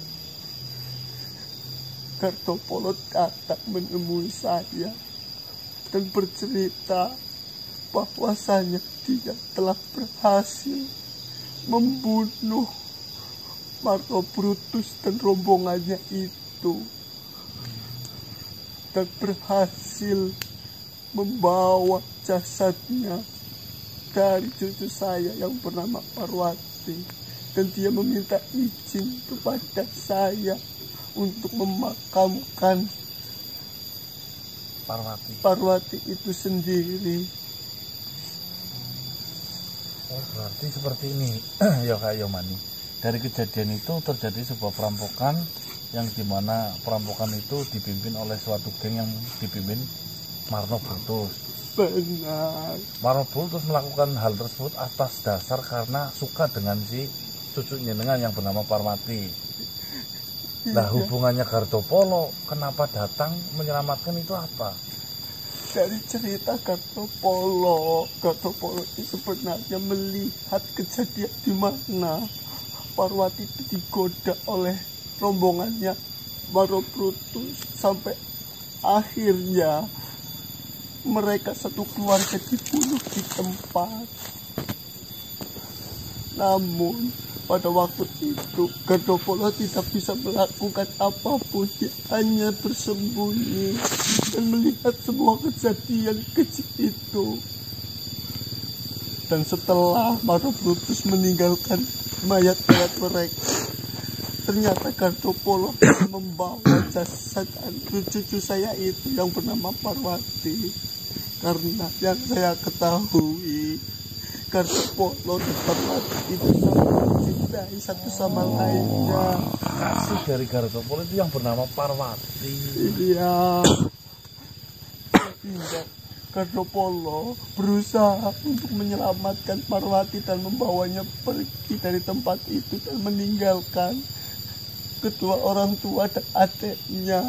Gardopolo datang menemui saya dan bercerita bahwasanya dia telah berhasil membunuh Marco Brutus dan rombongannya itu, dan berhasil membawa jasadnya dari cucu saya yang bernama Parwati, dan dia meminta izin kepada saya untuk memakamkan Parwati itu sendiri. Oh, berarti seperti ini ya Kak Yomani. Dari kejadian itu terjadi sebuah perampokan yang dimana perampokan itu dipimpin oleh suatu geng yang dipimpin Marno Brutus. Benar. Marno Brutus melakukan hal tersebut atas dasar karena suka dengan si cucunya dengan yang bernama Parwati. Nah, hubungannya Gardopolo kenapa datang menyelamatkan itu apa? Dari cerita Gardopolo itu sebenarnya melihat kejadian di mana Parwati itu digoda oleh rombongannya Marno Brutus sampai akhirnya mereka satu keluarga dibunuh di tempat. Namun pada waktu itu Gardopolo tidak bisa melakukan apapun, dia hanya bersembunyi dan melihat semua kejadian kecil itu. Dan setelah Marno Brutus meninggalkan mayat-mayat mereka, ternyata Gardopolo membawa jasad cucu saya itu yang bernama Parwati. Karena yang saya ketahui, Gardopolo dan Parwati itu sangat mencintai satu sama lainnya. Kasih dari Gardopolo itu yang bernama Parwati. Iya. Gardopolo berusaha untuk menyelamatkan Parwati dan membawanya pergi dari tempat itu dan meninggalkan kedua orang tua dan adiknya.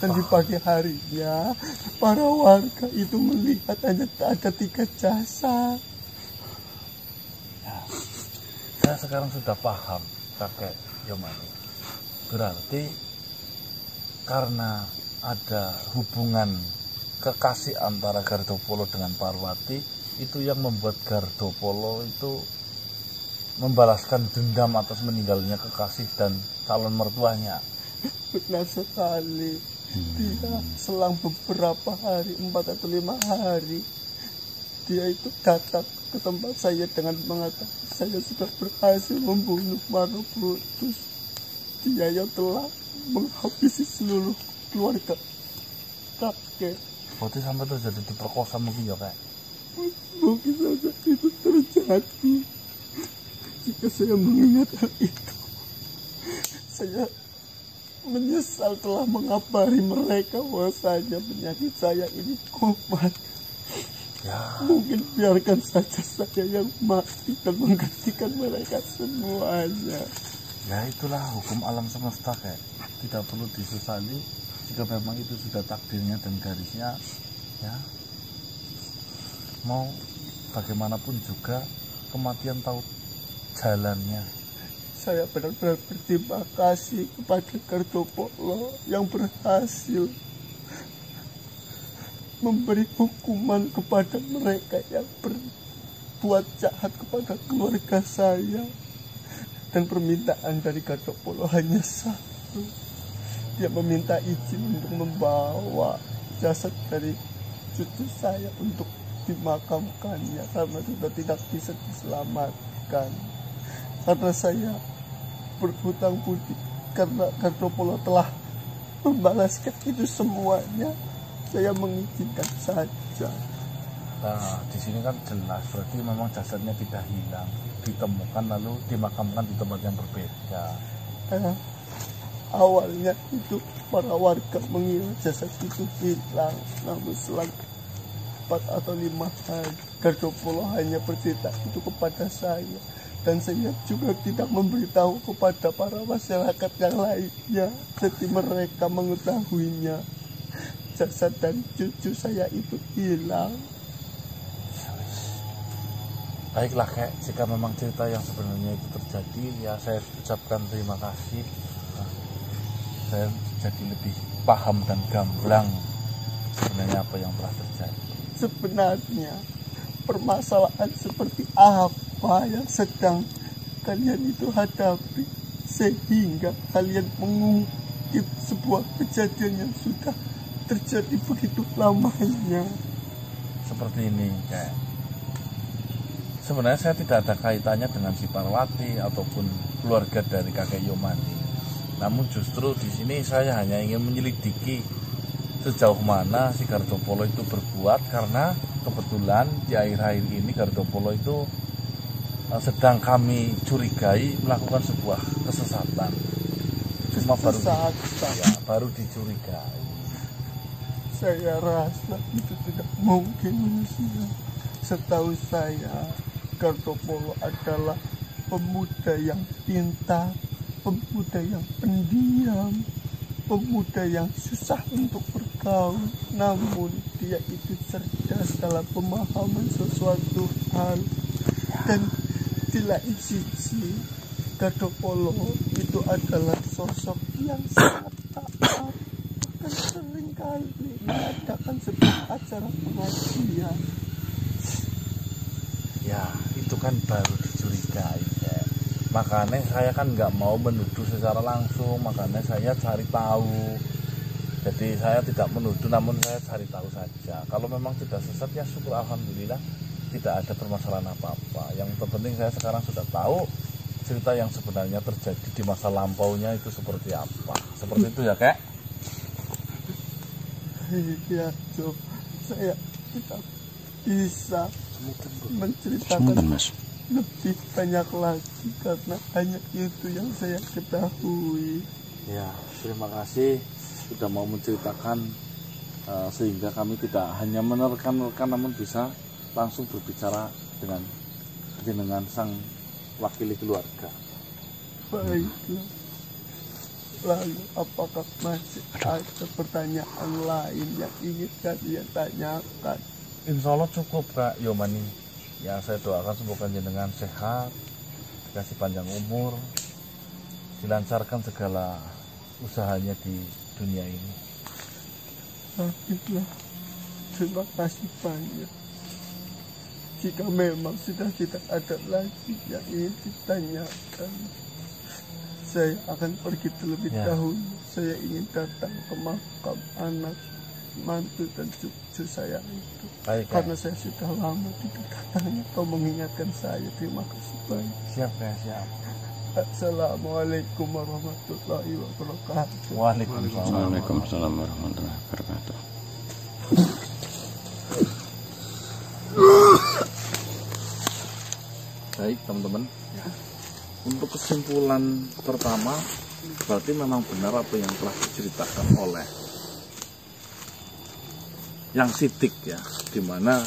Dan di pagi harinya para warga itu melihat hanya ada 3 jasad. Ya, saya sekarang sudah paham kakek Yomani. Berarti karena ada hubungan kekasih antara Gardopolo dengan Parwati, itu yang membuat Gardopolo itu membalaskan dendam atas meninggalnya kekasih dan calon mertuanya. Benar sekali. Dia selang beberapa hari, 4 atau 5 hari, dia itu datang ke tempat saya dengan mengatakan saya sudah berhasil membunuh Marno Brutus. Dia yang telah menghabisi seluruh keluarga kakek. Berarti sampai terjadi diperkosa mungkin ya Kak? Mungkin saja itu terjadi. Jika saya mengingat hal itu, saya menyesal telah mengabari mereka bahwasanya penyakit saya ini kumat. Ya. Mungkin biarkan saja saya yang mati dan menggantikan mereka semuanya. Ya itulah hukum alam semesta Kak. Tidak perlu disesali jika memang itu sudah takdirnya dan garisnya. Ya, mau bagaimanapun juga kematian tahu jalannya. Saya benar-benar berterima kasih kepada Gardopolo yang berhasil memberi hukuman kepada mereka yang berbuat jahat kepada keluarga saya. Dan permintaan dari Gardopolo hanya satu. Dia meminta izin untuk membawa jasad dari cucu saya untuk dimakamkannya karena sudah tidak bisa diselamatkan. Karena saya berhutang budi karena Gardopolo telah membalaskan itu semuanya, saya mengizinkan saja. Nah, di sini kan jelas berarti memang jasadnya tidak hilang, ditemukan lalu dimakamkan di tempat yang berbeda. Awalnya itu para warga mengira jasad itu hilang, namun selang 4 atau 5 hari Gardopolo hanya bercerita itu kepada saya. Dan saya juga tidak memberitahu kepada para masyarakat yang lainnya. Jadi mereka mengetahuinya jasad dan cucu saya itu hilang. Baiklah Kek, jika memang cerita yang sebenarnya itu terjadi, ya saya ucapkan terima kasih. Saya jadi lebih paham dan gamblang sebenarnya apa yang telah terjadi. Sebenarnya permasalahan seperti apa yang sedang kalian itu hadapi sehingga kalian mengungkit sebuah kejadian yang sudah terjadi begitu lamanya? Seperti ini Kek. Sebenarnya saya tidak ada kaitannya dengan si Parwati ataupun keluarga dari kakek Yomani. Namun justru di sini saya hanya ingin menyelidiki sejauh mana si Gardopolo itu berbuat, karena kebetulan di akhir-akhir ini Gardopolo itu sedang kami curigai melakukan sebuah kesesatan. Cuma baru dicurigai. Saya rasa itu tidak mungkin manusia. Setahu saya, Gardopolo adalah pemuda yang pintar, pemuda yang pendiam, pemuda yang susah untuk bergaul. Namun dia itu cerdas dalam pemahaman sesuatu hal. Dan di lain sisi, Gardopolo itu adalah sosok yang sangat taat. Bahkan seringkali mengadakan sebuah acara pengajian. Ya, itu kan baru dicurigai ya. Makanya saya kan nggak mau menuduh secara langsung, makanya saya cari tahu. Jadi saya tidak menuduh, namun saya cari tahu saja. Kalau memang tidak sesat, ya syukur alhamdulillah tidak ada permasalahan apa-apa. Yang terpenting saya sekarang sudah tahu cerita yang sebenarnya terjadi di masa lampaunya itu seperti apa. Seperti itu ya Kek? Iya, Job. Saya tidak bisa menceritakan lebih banyak lagi karena hanya itu yang saya ketahui. Ya, terima kasih sudah mau menceritakan sehingga kami tidak hanya menerka-nerka namun bisa langsung berbicara dengan sang wakili keluarga. Baiklah. Lalu apakah masih ada pertanyaan lain yang ingin kalian tanyakan? Insya Allah cukup Kak Yomani. Ya saya doakan semoga jenengan sehat, dikasih panjang umur, dilancarkan segala usahanya di dunia ini. Baiklah, terima kasih banyak. Jika memang sudah tidak ada lagi yang ingin ditanyakan, saya akan pergi terlebih dahulu. Saya ingin datang ke makam anak, mantu dan cucu saya itu. Baik, karena saya sudah lama tidak datangnya. Kau mengingatkan saya. Terima kasih banyak. Siap ya, siap. Assalamualaikum warahmatullahi wabarakatuh. Waalaikumsalam warahmatullahi wabarakatuh. Baik teman-teman, untuk kesimpulan pertama, berarti memang benar apa yang telah diceritakan oleh yang sidik ya, dimana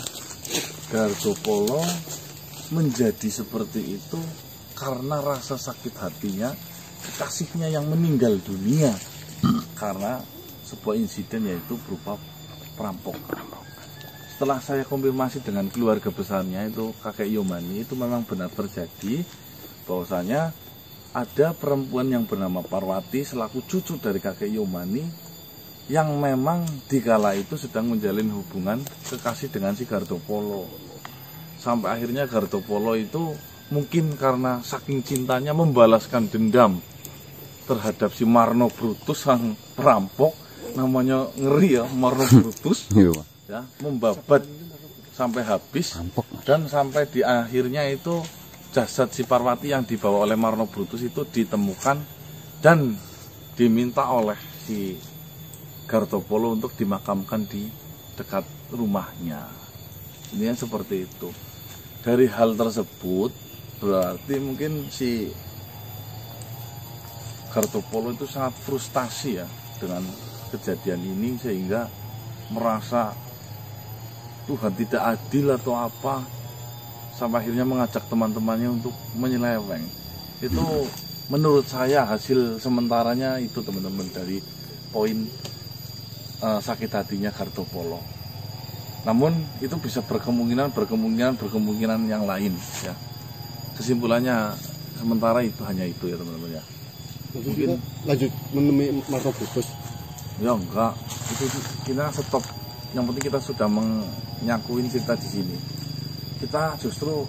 Gardopolo menjadi seperti itu karena rasa sakit hatinya kekasihnya yang meninggal dunia karena sebuah insiden yaitu berupa perampokan. Setelah saya konfirmasi dengan keluarga besarnya itu kakek Yomani, itu memang benar terjadi bahwasanya ada perempuan yang bernama Parwati selaku cucu dari kakek Yomani yang memang dikala itu sedang menjalin hubungan kekasih dengan si Gardopolo. Sampai akhirnya Gardopolo itu mungkin karena saking cintanya membalaskan dendam terhadap si Marno Brutus sang perampok, namanya ngeri ya Marno Brutus. Ya, membabat sampai habis dan sampai di akhirnya itu jasad si Parwati yang dibawa oleh Marno Brutus itu ditemukan dan diminta oleh si Gardopolo untuk dimakamkan di dekat rumahnya. Ini yang seperti itu. Dari hal tersebut berarti mungkin si Gardopolo itu sangat frustasi ya dengan kejadian ini sehingga merasa Tuhan tidak adil atau apa, sampai akhirnya mengajak teman-temannya untuk menyeleweng. Itu menurut saya hasil sementaranya itu teman-teman dari poin sakit hatinya Gardopolo. Namun itu bisa berkemungkinan yang lain ya. Kesimpulannya sementara itu hanya itu ya teman-teman ya. Mungkin lanjut menemui Martobus. Ya enggak, itu kita stop. Yang penting kita sudah menyakuin cerita di sini. Kita justru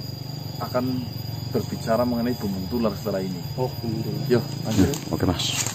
akan berbicara mengenai bumbung tular setelah ini. Oh, bumbung tular. Yuk, lanjut. Oke, Mas.